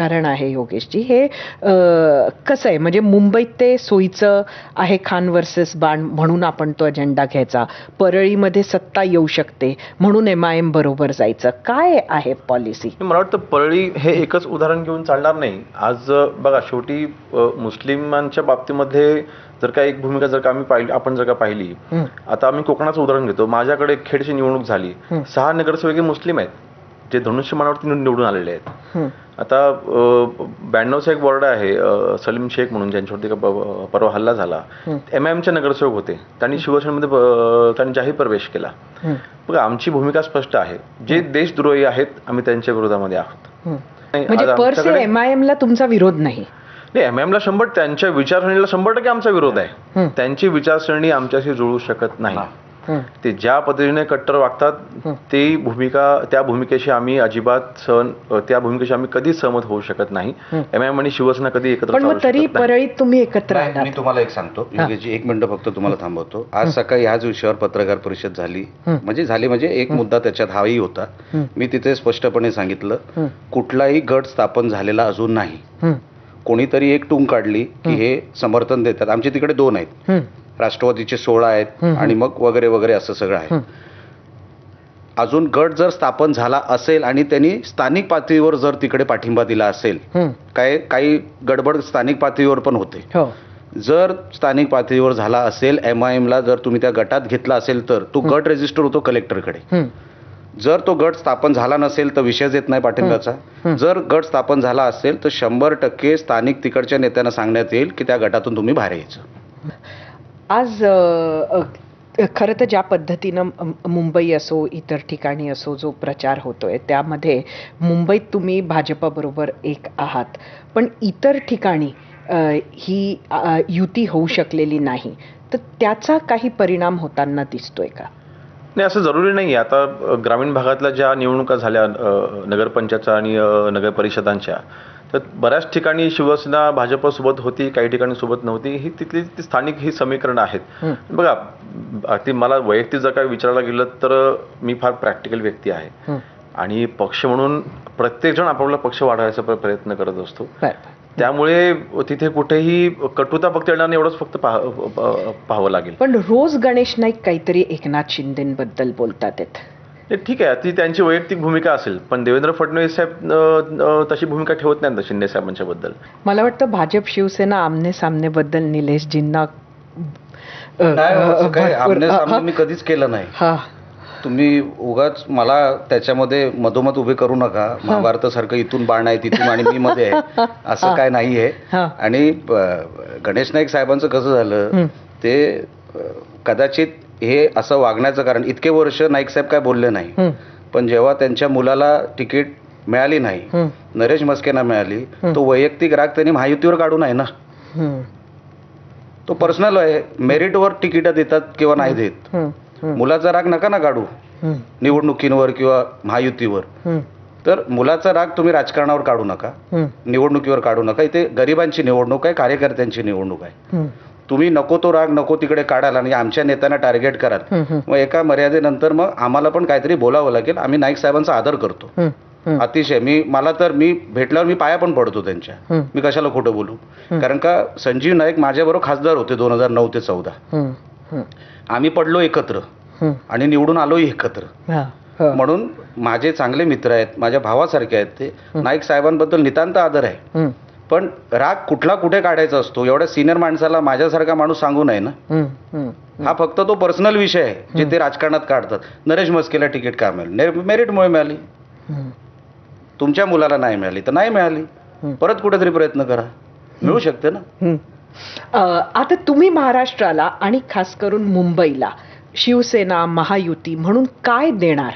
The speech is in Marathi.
कारण आहे योगेशजी हे कसं आहे म्हणजे मुंबईत ते सोयीचं आहे खान वर्सेस बाण म्हणून आपण तो अजेंडा घ्यायचा, परळीमध्ये सत्ता येऊ शकते म्हणून MIM बरोबर जायचं, काय आहे पॉलिसी? मला वाटतं परळी हे एकच उदाहरण घेऊन चालणार नाही. आज बघा शेवटी मुस्लिमांच्या बाबतीमध्ये जर का एक भूमिका जर का आपण जर का पाहिली, आता आम्ही कोकणाचं उदाहरण घेतो. माझ्याकडे खेडची निवडणूक झाली, 6 नगरसेवक मुस्लिम आहेत जे धनुष्यबाणावरती निवडून आलेले आहेत. आता 92चा एक वॉर्ड आहे सलीम शेख म्हणून, ज्यांच्यावरती परवा हल्ला झाला. MIMचे नगरसेवक होते, त्यांनी शिवसेनेमध्ये त्यांनी जाहीर प्रवेश केला. बघा आमची भूमिका स्पष्ट आहे, जे देशद्रोही आहेत आम्ही त्यांच्या विरोधामध्ये आहोत. म्हणजे पर से MIM ला तुमचा विरोध नाही? नाही, MIM ला त्यांच्या विचारसरणीला 100% आमचा विरोध आहे. त्यांची विचारसरणी आमच्याशी जुळू शकत नाही. ते ज्या पद्धतीने कट्टर वागतात त्या भूमिकेशी आम्ही कधीच सहमत होऊ शकत नाही. MIM आणि शिवसेना कधी एकत्र पण तरी परळीत तुम्ही एकत्र आहात. मी तुम्हाला एक सांगतो योगेशजी, 1 मिनिट फक्त तुम्हाला थांबवतो. आज सकाळी ह्याच विषयावर पत्रकार परिषद झाली, म्हणजे एक मुद्दा त्याच्यात हाही होता. मी तिथे स्पष्टपणे सांगितलं, कुठलाही गट स्थापन झालेला अजून नाही. कोणीतरी एक टूंग काढली की हे समर्थन देतात. आमचे तिकडे 2 आहेत, राष्ट्रवादीचे 16 आहेत आणि मग वगैरे वगैरे असं सगळं आहे. अजून गट जर स्थापन झाला असेल आणि त्यांनी स्थानिक पातळीवर जर तिकडे पाठिंबा दिला असेल, काही गडबड स्थानिक पातळीवर पण होते. जर स्थानिक पातळीवर झाला असेल, MIM ला जर तुम्ही त्या गटात घेतला असेल तर तो गट रजिस्टर होतो कलेक्टरकडे. जर तो गट स्थापन झाला नसेल तर विषयच येत नाही पाठिंब्याचा. जर गट स्थापन झाला असेल तर 100% स्थानिक तिकडच्या नेत्यांना सांगण्यात येईल की त्या गटातून तुम्ही बाहेर यायचं. आज खरं तर ज्या पद्धतीनं मुंबई असो इतर ठिकाणी असो जो प्रचार होतोय त्यामध्ये मुंबईत तुम्ही भाजपबरोबर एक आहात, पण इतर ठिकाणी ही युती होऊ शकलेली नाही, तर त्याचा काही परिणाम होताना दिसतोय का? नाही, असं जरुरी नाही. आता ग्रामीण भागातल्या ज्या निवडणुका झाल्या नगरपंचायतच्या आणि नगर परिषदांच्या, तर बऱ्याच ठिकाणी शिवसेना भाजपसोबत होती, काही ठिकाणी सोबत नव्हती. ही तिथली स्थानिक ही समीकरणं आहेत. बघा ती मला वैयक्तिक जर काही विचारायला गेलं तर मी फार प्रॅक्टिकल व्यक्ती आहे आणि पक्ष म्हणून प्रत्येकजण आपापला पक्ष वाढवायचा प्रयत्न करत असतो. त्यामुळे तिथे कुठेही कटुता फक्त येणार नाही एवढंच फक्त पाहावं लागेल. पण रोज गणेश नाईक काहीतरी एकनाथ शिंदेबद्दल बोलतात. ठीक आहे, ती त्यांची वैयक्तिक भूमिका असेल, पण देवेंद्र फडणवीस साहेब तशी भूमिका ठेवत नाही शिंदे साहेबांच्या बद्दल. मला वाटतं भाजप शिवसेना आमने सामने बद्दल निलेशजींना मी कधीच केलं नाही. तुम्ही उगाच मला त्याच्यामध्ये मधोमध उभे करू नका. महाभारतासारखं इथून बाण आहे तिथून आणि मी मध्ये आहे असं काय नाहीये. आणि गणेश नाईक साहेबांचं कसं झालं ते कदाचित हे असं वागण्याचं कारण, इतके वर्ष नाईक साहेब काय बोलले नाही, पण जेव्हा त्यांच्या मुलाला तिकीट मिळाली नाही, नरेश म्हस्केंना मिळाली, तो वैयक्तिक राग त्यांनी महायुतीवर काढून आहे ना. तो पर्सनल आहे, मेरिटवर तिकीट देतात किंवा नाही देत. मुलाचा राग नका ना काढू निवडणुकींवर किंवा महायुतीवर. तर मुलाचा राग तुम्ही राजकारणावर काढू नका, निवडणुकीवर काढू नका. इथे गरिबांची निवडणूक आहे, कार्यकर्त्यांची निवडणूक आहे. तुम्ही नको तो राग नको तिकडे काढाल आणि आमच्या नेत्यांना टार्गेट कराल, मग एका मर्यादेनंतर मग आम्हाला पण काहीतरी बोलावं लागेल. आम्ही नाईक साहेबांचा आदर करतो अतिशय. मी भेटल्यावर मी पाया पण पडतो त्यांच्या. मी कशाला खोटं बोलू, कारण का संजीव नाईक माझ्याबरोबर खासदार होते 2009 ते 14. आम्ही पडलो एकत्र आणि निवडून आलोही एकत्र. म्हणून माझे चांगले मित्र आहेत, माझ्या भावासारखे आहेत ते. नाईक साहेबांबद्दल नितांत आदर आहे. पण राग कुठला कुठे काढायचा असतो एवढ्या सिनियर माणसाला माझ्यासारखा माणूस सांगू नये ना. हा फक्त तो पर्सनल विषय आहे जे ते राजकारणात काढतात. नरेश म्हस्केला तिकीट का मिळाली? मेरिटमुळे मिळाली. तुमच्या मुलाला नाही मिळाली तर नाही मिळाली, परत कुठेतरी प्रयत्न करा, मिळू शकते ना. आता तुम्ही महाराष्ट्राला आणि खास करून मुंबईला शिवसेना महायुती म्हणून काय देणार?